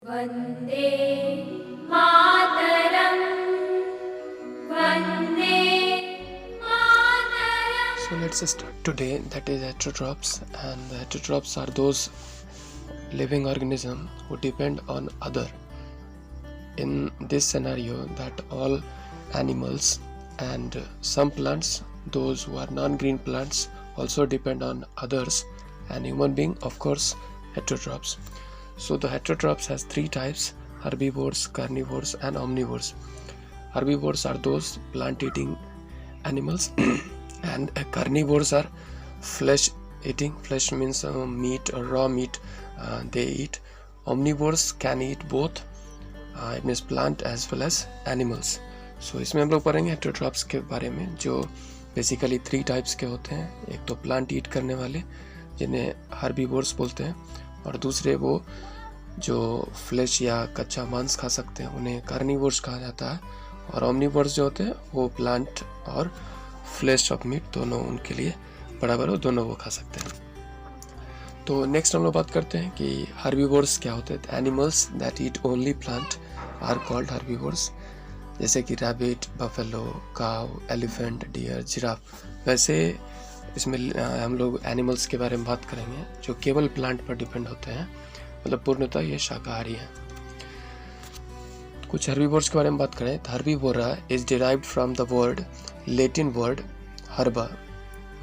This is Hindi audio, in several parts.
Vande Mataram Vande Mataram. So let's start today, that is heterotrophs, and the heterotrophs are those living organisms who depend on other. In this scenario, that all animals and some plants, those who are non-green plants, also depend on others, and human being, of course, heterotrophs. So the heterotrophs has three types: herbivores, carnivores, and omnivores. Herbivores are those plant-eating animals, and carnivores are flesh-eating. Flesh means meat or raw meat they eat. Omnivores can eat both. It means plant as well as animals. So इसमें हम लोग पढ़ेंगे हेटेरोट्रॉप्स के बारे में, जो बेसिकली थ्री टाइप्स के होते हैं. एक तो प्लांट ईट करने वाले, जिन्हें हर्बीवोर्स बोलते हैं, और दूसरे वो जो फ्लैश या कच्चा मांस खा सकते हैं, उन्हें कार्निवोर्स कहा जाता है. और ओमनिवोर्स जो होते हैं वो प्लांट और फ्लैश ऑफ मीट दोनों उनके लिए बराबर हो, दोनों वो खा सकते हैं. तो नेक्स्ट हम लोग बात करते हैं कि हर्बीवोर्स क्या होते हैं. Animals that eat only plant are called herbivores. जैसे कि rabbit, buffalo, cow, elephant, deer, giraffe. वैसे इसमें हम लोग एनिमल्स के बारे में बात करेंगे जो केवल प्लांट पर डिपेंड होते हैं, मतलब पूर्णतः ये शाकाहारी हैं. कुछ हर्बीवोर्स के बारे में बात करें तो herbivora is derived from the word Latin word herba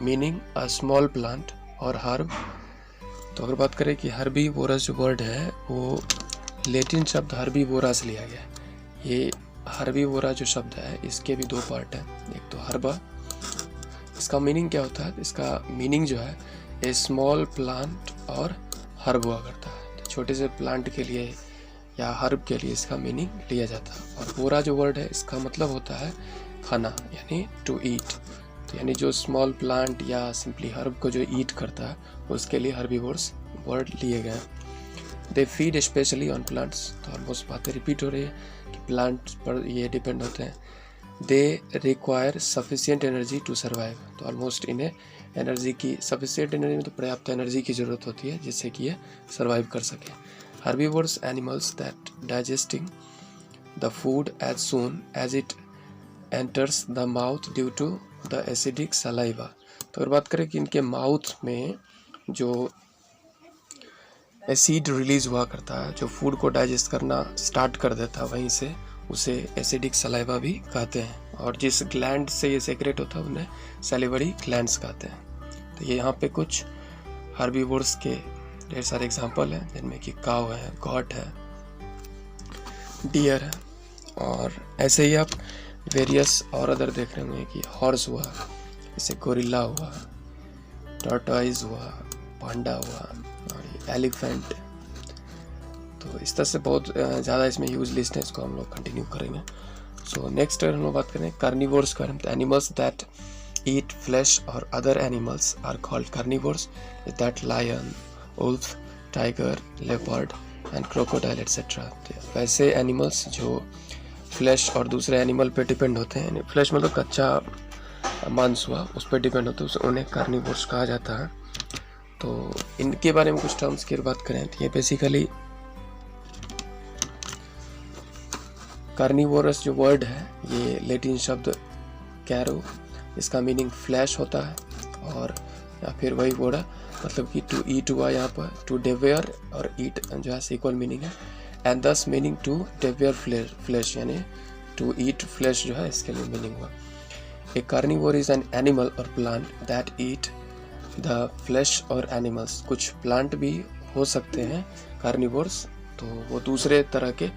meaning a small plant और हर्ब. तो अगर बात करें कि हर्बीवोरस जो वर्ड है वो लैटिन शब्द हर्बीवोरा से लिया गया है. ये हर्बीवोरा जो शब्द है इसके भी दो पार्ट हैं. एक तो हर्बा, इसका मीनिंग क्या होता है, इसका मीनिंग जो है ए स्मॉल प्लांट और हर्ब हुआ करता है. तो छोटे से प्लांट के लिए या हर्ब के लिए इसका मीनिंग लिया जाता है. और वोरा जो वर्ड है इसका मतलब होता है खाना, यानी टू ईट. तो यानी जो स्मॉल प्लांट या सिंपली हर्ब को जो ईट करता है उसके लिए हर्बीवोर्स वर्ड लिए गए हैं. They feed specially on plants. तो ऑलमोस्ट बातें रिपीट हो रही है कि प्लांट पर ये डिपेंड होते हैं. They require sufficient energy to survive. तो ऑलमोस्ट इन्हें एनर्जी की, सफिशियंट एनर्जी में तो पर्याप्त एनर्जी की ज़रूरत होती है जिससे कि ये सर्वाइव कर सके. Herbivores animals that digesting the food as soon as it enters the mouth due to the acidic saliva. तो अगर बात करें कि इनके माउथ में जो एसिड रिलीज हुआ करता है, जो फूड को डाइजेस्ट करना स्टार्ट कर देता है, वहीं से उसे एसिडिक सलाइवा भी कहते हैं. और जिस ग्लैंड से ये सेक्रेट होता है उन्हें सैलिवरी ग्लैंड्स कहते हैं. तो ये यहाँ पे कुछ हर्बीवोर्स के ढेर सारे एग्जांपल हैं, जिनमें कि काव है, गॉट है, डियर है, और ऐसे ही आप वेरियस और अदर देख रहे होंगे कि हॉर्स हुआ, जैसे गोरिल्ला हुआ, टॉर्टोइज हुआ, पांडा हुआ, और एलिफेंट. तो इस तरह से बहुत ज़्यादा इसमें यूज लिस्ट है, इसको हम लोग कंटिन्यू करेंगे. सो नेक्स्ट अगर हम लोग बात करें कार्निवोर्स का, तो एनिमल्स दैट ईट फ्लैश और other animals are called carnivores. That lion, wolf, tiger, leopard and crocodile etcetera. वैसे एनिमल्स जो फ्लैश और दूसरे एनिमल पे डिपेंड होते हैं, फ्लैश मतलब कच्चा मांस हुआ, उस पर डिपेंड होते हैं, उन्हें कार्निवोर्स कहा जाता है. तो इनके बारे में कुछ टर्म्स की बात करें तो ये बेसिकली कार्निवोरस जो वर्ड है ये लैटिन शब्द कैरो, इसका मीनिंग फ्लैश होता है, और या फिर वही वोरा मतलब कि टू ईट हुआ यहाँ पर. टू डेवेयर और ईट जो है इक्वल मीनिंग है, एंड दस मीनिंग टू डेवेयर फ्लैश, यानी टू ईट फ्लैश जो है इसके लिए मीनिंग हुआ. ए कार्निवोर इज एन एनिमल और plant that eat the flash और एनिमल्स. कुछ प्लांट भी हो सकते हैं कार्निवोर्स, तो वो दूसरे तरह के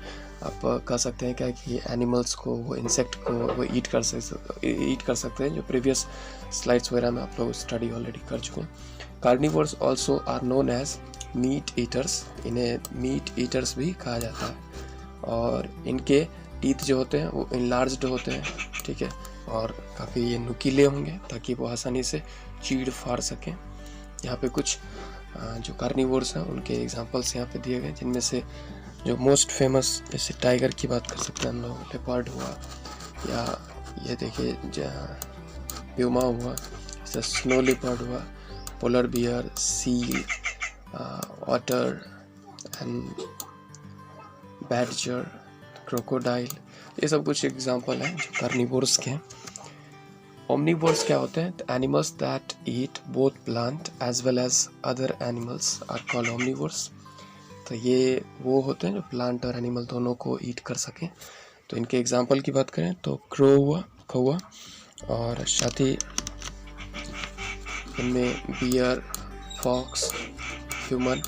आप कह सकते हैं क्या कि एनिमल्स को, वो इंसेक्ट को वो ईट कर सकते हैं, जो प्रीवियस स्लाइड्स वगैरह में आप लोग स्टडी ऑलरेडी कर चुके हैं. Carnivores also are known as meat eaters. इन्हें मीट ईटर्स भी कहा जाता है, और इनके टीथ जो होते हैं वो इनलार्ज्ड होते हैं, ठीक है, और काफ़ी ये नुकीले होंगे ताकि वो आसानी से चीड़ फाड़ सकें. यहाँ पे कुछ जो कार्निवोर्स हैं उनके एग्जांपल्स यहाँ पे दिए गए, जिनमें से जो मोस्ट फेमस, जैसे टाइगर की बात कर सकते हैं हम लोग, लेपर्ड हुआ, या ये देखिए प्यूमा हुआ, जैसे स्नो लेपर्ड हुआ, polar bear, seal, otter and badger, crocodile, ये सब कुछ एग्जांपल हैं जो कार्निवोर्स के हैं। ओमनिवोर्स क्या होते हैं? Animals that eat both plant as well as other animals are called omnivores. तो ये वो होते हैं जो प्लांट और एनिमल दोनों को ईट कर सकें। तो इनके एग्जांपल की बात करें तो क्रो हुआ, कौवा, और साथ ही इनमें बियर, फॉक्स, ह्यूमन,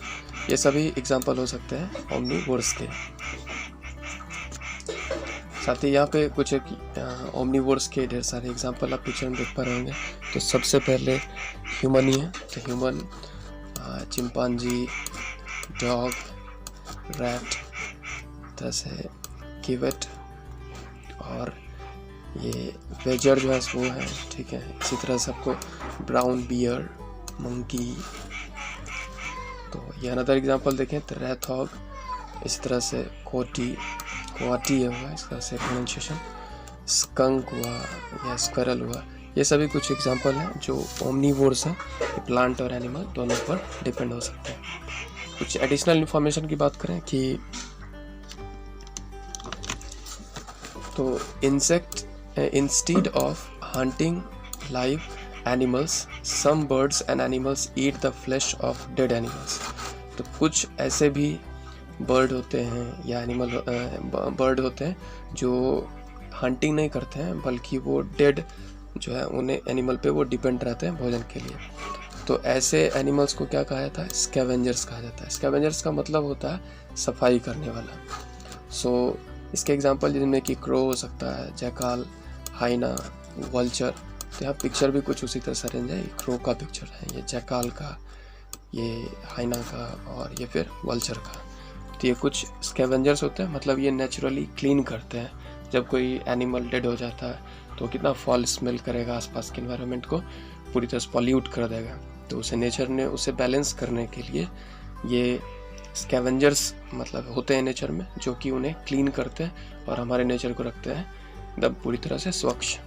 ये सभी एग्जांपल हो सकते हैं ओमनिवोर्स के। साथ ही यहाँ पे कुछ ओमनिवोर्स के ढेर सारे एग्जांपल आप पिक्चर में देख पा रहे होंगे। तो सबसे पहले ह्यूमन ही है। तो ह्यूमन चिंपांजी, डॉग, रैट, तरह से किवेट, और ये वेजर जो है वो है, ठीक है। इसी तरह से आपको ब्राउन बियर, मंकी। तो ये अनदर एग्जांपल देखें तो रैथॉग, इस तरह से कोआटी हुआ, इस तरह से प्रोनाउंसिएशन, स्कंक हुआ या स्क्विरल हुआ। ये सभी कुछ एग्जांपल हैं जो ओमनिवोर्स हैं, प्लांट और एनिमल दोनों पर डिपेंड हो सकते हैं। कुछ एडिशनल इंफॉर्मेशन की बात करें कि तो insect instead of hunting live animals, some birds and animals eat the flesh of dead animals. तो कुछ ऐसे भी बर्ड होते हैं या एनिमल बर्ड होते हैं जो हंटिंग नहीं करते हैं, बल्कि वो डेड जो है उन्हें एनिमल पे वो डिपेंड रहते हैं भोजन के लिए। तो ऐसे एनिमल्स को क्या कहा जाता है? स्कैवेंजर्स कहा जाता है। स्कैवेंजर्स का मतलब होता है सफाई करने वाला। सो इसके एग्जांपल जिनमें कि क्रो हो सकता है, जैकाल, हाइना, वल्चर। तो यहाँ पिक्चर भी कुछ उसी तरह से अरेंज है। ये क्रो का पिक्चर है, ये जैकाल का, ये हाइना का, और ये फिर वल्चर का। तो ये कुछ स्कैवेंजर्स होते हैं, मतलब ये नेचुरली क्लीन करते हैं। जब कोई एनिमल डेड हो जाता है तो कितना फॉल स्मेल करेगा, आसपास के एनवायरनमेंट को पूरी तरह से पॉल्यूट कर देगा। तो उसे नेचर ने उसे बैलेंस करने के लिए ये स्कैवेंजर्स मतलब होते हैं नेचर में, जो कि उन्हें क्लीन करते हैं और हमारे नेचर को रखते हैं एकदम पूरी तरह से स्वच्छ।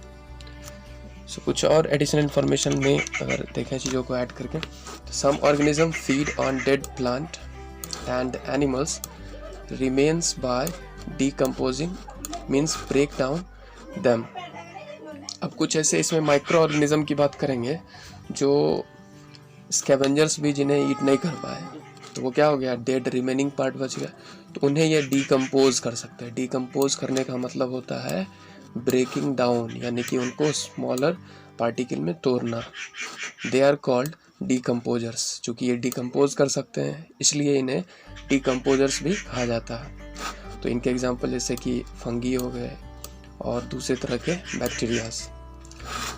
सो कुछ और एडिशनल इन्फॉर्मेशन में अगर देखें चीज़ों को ऐड करके, तो some organism feed on dead plant and animals remains by decomposing, means break down them. अब कुछ ऐसे इसमें माइक्रो ऑर्गेनिज्म की बात करेंगे जो स्कैवेंजर्स भी जिन्हें ईट नहीं कर पाए, तो वो क्या हो गया, डेड रिमेनिंग पार्ट बच गया, तो उन्हें ये डीकम्पोज कर सकते हैं। डीकम्पोज करने का मतलब होता है ब्रेकिंग डाउन, यानी कि उनको स्मॉलर पार्टिकल में तोड़ना। They are called decomposers. चूँकि ये डीकम्पोज कर सकते हैं इसलिए इन्हें डीकम्पोजर्स भी कहा जाता है। तो इनके एग्जांपल जैसे कि फंगी हो गए और दूसरे तरह के बैक्टीरियाज।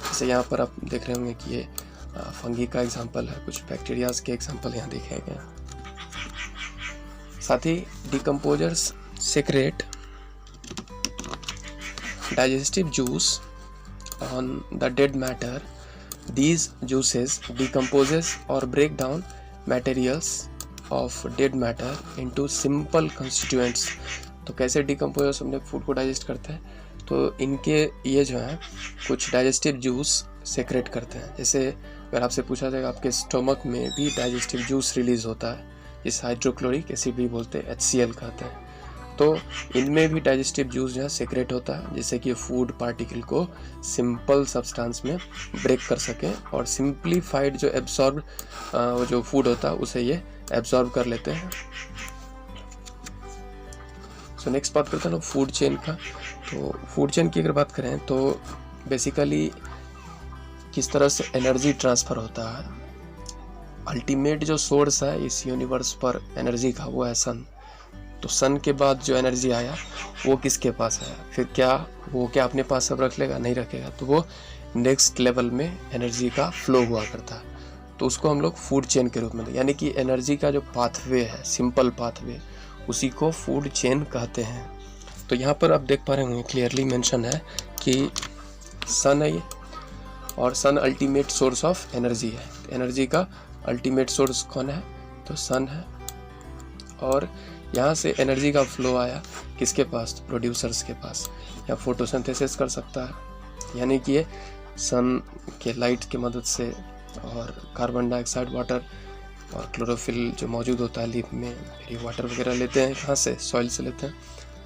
जैसे यहाँ पर आप देख रहे होंगे कि ये फंगी का एग्जांपल है, कुछ बैक्टीरियाज के एग्जांपल यहाँ देखे गए। साथ ही decomposers secrete digestive juice on the dead matter. These juices decomposes or break down materials of dead matter into simple constituents. तो कैसे डिकम्पोजर्स अपने फूड को डाइजेस्ट करते हैं? तो इनके ये जो है कुछ डाइजेस्टिव जूस सेक्रेट करते हैं। जैसे अगर आपसे पूछा जाएगा आपके स्टोमक में भी डाइजेस्टिव जूस रिलीज होता है, जिस हाइड्रोक्लोरिक एसिड भी बोलते हैं, HCl कहते हैं। तो इनमें भी डाइजेस्टिव जूस जो है सेक्रेट होता है, जिससे कि फूड पार्टिकल को सिंपल सब्सटेंस में ब्रेक कर सकें और सिंप्लीफाइड जो एब्सॉर्ब जो फूड होता है उसे ये एब्सॉर्ब कर लेते हैं। सो नेक्स्ट बात करते हैं फूड चेन का। तो फूड चेन की अगर बात करें तो बेसिकली किस तरह से एनर्जी ट्रांसफ़र होता है। अल्टीमेट जो सोर्स है इस यूनिवर्स पर एनर्जी का वो है सन। तो सन के बाद जो एनर्जी आया वो किसके पास है, फिर क्या वो क्या अपने पास सब रख लेगा? नहीं रखेगा। तो वो नेक्स्ट लेवल में एनर्जी का फ्लो हुआ करता है, तो उसको हम लोग फूड चेन के रूप में, यानी कि एनर्जी का जो पाथवे है, सिंपल पाथवे, उसी को फूड चेन कहते हैं। तो यहाँ पर आप देख पा रहे होंगे क्लियरली मेंशन है कि सन है ये, और सन अल्टीमेट सोर्स ऑफ एनर्जी है। एनर्जी का अल्टीमेट सोर्स कौन है? तो सन है। और यहाँ से एनर्जी का फ्लो आया किसके पास? तो प्रोड्यूसर्स के पास, या फोटोसिंथेसिस कर सकता है, यानी कि ये सन के लाइट की मदद से और कार्बन डाइऑक्साइड, वाटर और क्लोरोफिल जो मौजूद होता है लीफ में, फिर ये वाटर वगैरह लेते हैं कहाँ से, सॉइल से लेते हैं।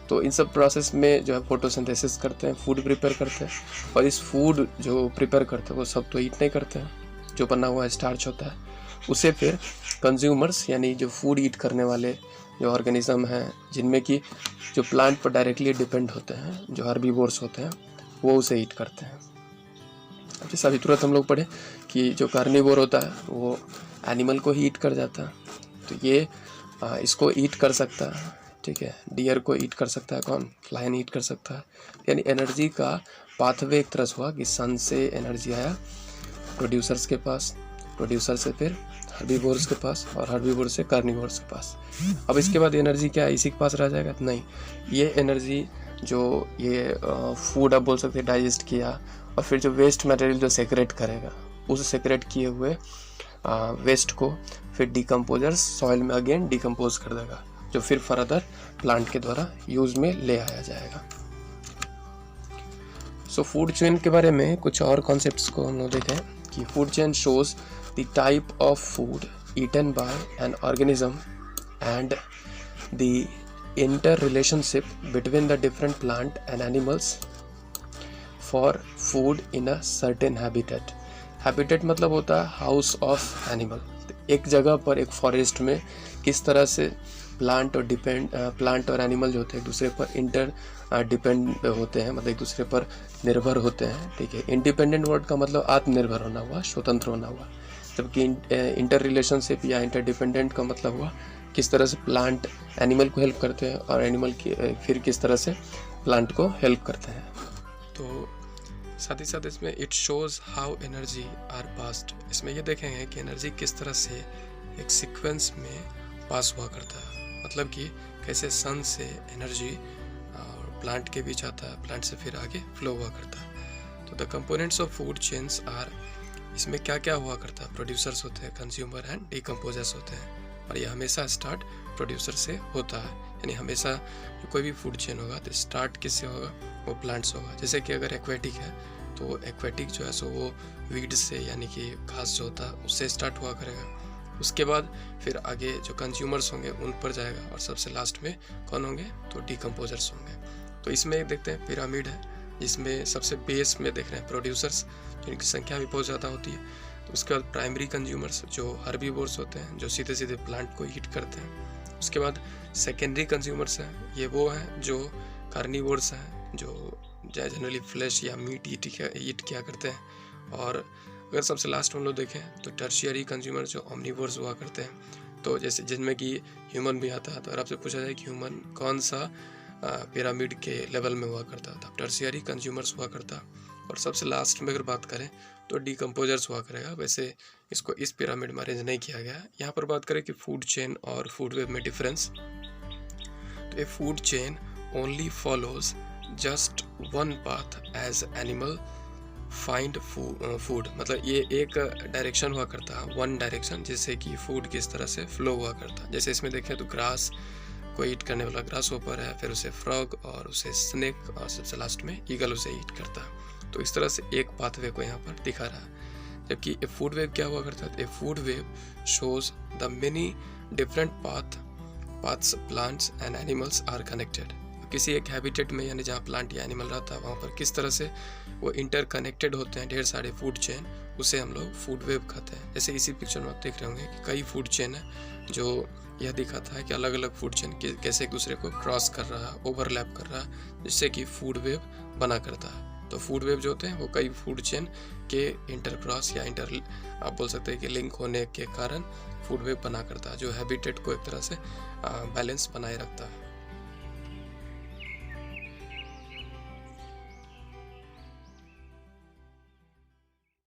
तो इन सब प्रोसेस में जो है फोटोसिंथेसिस करते हैं, फूड प्रिपेयर करते हैं। और इस फूड जो प्रिपेयर करते हैं वो सब तो ईट नहीं करते हैं, जो बना हुआ स्टार्च होता है उसे फिर कंज्यूमर्स यानी जो फूड ईट करने वाले जो ऑर्गेनिज्म हैं, जिनमें कि जो प्लांट पर डायरेक्टली डिपेंड होते हैं, जो हर्बीवोर्स होते हैं, वो उसे ईट करते हैं। जैसा अभी तुरंत हम लोग पढ़े कि जो कार्निवोर होता है वो एनिमल को ही ईट कर जाता है, तो ये इसको ईट कर सकता है, ठीक है। डियर को ईट कर सकता है कौन, लायन ईट कर सकता है। यानी एनर्जी का पाथवे एक तरह से हुआ कि सन से एनर्जी आया प्रोड्यूसर्स के पास, प्रोड्यूसर से फिर हर्बीवोर्स के पास, और हर्बीवोर से कार्निवोर्स के पास। अब इसके बाद एनर्जी क्या है, इसी के पास रह जाएगा? नहीं, ये एनर्जी जो ये फूड आप बोल सकते हैं डाइजेस्ट किया, और फिर जो वेस्ट मटेरियल जो सेक्रेट करेगा, उस सेक्रेट किए हुए वेस्ट को फिर डिकम्पोजर्स सॉइल में अगेन डिकम्पोज कर देगा, जो फिर फर्दर प्लांट के द्वारा यूज में ले आया जाएगा। सो फूड चेन के बारे में कुछ और कॉन्सेप्ट्स को हम लोग देखें कि food chain shows the type of food eaten by an organism and the inter relationship between the different plant and animals for food in a certain habitat. Habitat मतलब होता है हाउस ऑफ एनिमल। एक जगह पर, एक फॉरेस्ट में किस तरह से प्लांट और एनिमल जो होते हैं एक दूसरे पर इंटर डिपेंड होते हैं, मतलब एक दूसरे पर निर्भर होते हैं, ठीक है। इंडिपेंडेंट वर्ड का मतलब आत्मनिर्भर होना हुआ, स्वतंत्र होना हुआ, जबकि इंटर रिलेशनशिप या इंटर डिपेंडेंट का मतलब हुआ किस तरह से प्लांट एनिमल को हेल्प करते हैं और एनिमल की फिर किस तरह से प्लांट को हेल्प करते हैं। तो साथ ही साथ इसमें it shows how energy are passed, इसमें ये देखेंगे कि एनर्जी किस तरह से एक सीक्वेंस में पास हुआ करता है, मतलब कि कैसे सन से एनर्जी और प्लांट के बीच आता है, प्लांट से फिर आगे फ्लो हुआ करता है। तो the components of food chains are, इसमें क्या क्या हुआ करता है, प्रोड्यूसर्स होते हैं, कंज्यूमर एंड डिकम्पोजर्स होते हैं, और ये हमेशा स्टार्ट प्रोड्यूसर से होता है। यानी हमेशा कोई भी फूड चेन होगा तो स्टार्ट किससे होगा, वो प्लांट्स होगा। जैसे कि अगर एक्वेटिक है तो एक्वेटिक जो है सो वो वीड से यानी कि घास जो होता है उससे स्टार्ट हुआ करेगा, उसके बाद फिर आगे जो कंज्यूमर्स होंगे उन पर जाएगा, और सबसे लास्ट में कौन होंगे, तो डिकम्पोजर्स होंगे। तो इसमें देखते हैं पिरामिड है, जिसमें सबसे बेस में देख रहे हैं प्रोड्यूसर्स, जिनकी संख्या भी बहुत ज़्यादा होती है। तो उसके बाद प्राइमरी कंज्यूमर्स जो हर्बीवोर्स होते हैं, जो सीधे सीधे प्लांट को ईट करते हैं। उसके बाद सेकेंडरी कंज्यूमर्स हैं, ये वो हैं जो कार्निवोर्स हैं, जो जनरली फ्लैश या मीट ईट किया करते हैं। और अगर सबसे लास्ट हम लोग देखें तो टर्शियरी कंज्यूमर जो ओमनिवोर्स हुआ करते हैं, तो जैसे जिनमें कि ह्यूमन भी आता है। तो अगर आपसे पूछा जाए कि ह्यूमन कौन सा पिरामिड के लेवल में हुआ करता था, टर्शियरी कंज्यूमर्स हुआ करता। और सबसे लास्ट में अगर बात करें तो डिकम्पोजर्स हुआ करेगा। वैसे इसको इस पिरामिड में अरेंज नहीं किया गया। यहाँ पर बात करें कि फूड चेन और फूड वेब में डिफरेंस, तो a food chain only follows just one path as animal find food, मतलब ये एक डायरेक्शन हुआ करता है, वन डायरेक्शन, जैसे कि फूड किस तरह से फ्लो हुआ करता है। जैसे इसमें देखें तो ग्रास को ईट करने वाला ग्रास ऊपर है, फिर उसे फ्रॉग और उसे स्नेक, और सबसे लास्ट में ईगल उसे ईट करता है। तो इस तरह से एक पाथवे को यहाँ पर दिखा रहा है। जबकि ए फूड वेब क्या हुआ करता है, a food web shows the many different paths plants and animals are connected. किसी एक हैबिटेट में यानी जहाँ प्लांट या एनिमल रहता है वहाँ पर किस तरह से वो इंटरकनेक्टेड होते हैं ढेर सारे फूड चेन, उसे हम लोग फूड वेब कहते हैं। जैसे इसी पिक्चर में आप देख रहे होंगे कि कई फूड चेन है, जो यह दिखाता है कि अलग अलग फूड चेन कैसे एक दूसरे को क्रॉस कर रहा है, ओवरलैप कर रहा है, जिससे कि फूड वेब बना करता है। तो फूड वेब जो होते हैं वो कई फूड चेन के इंटरक्रॉस या आप बोल सकते हैं कि लिंक होने के कारण फूड वेब बना करता है, जो हैबिटेट को एक तरह से बैलेंस बनाए रखता है।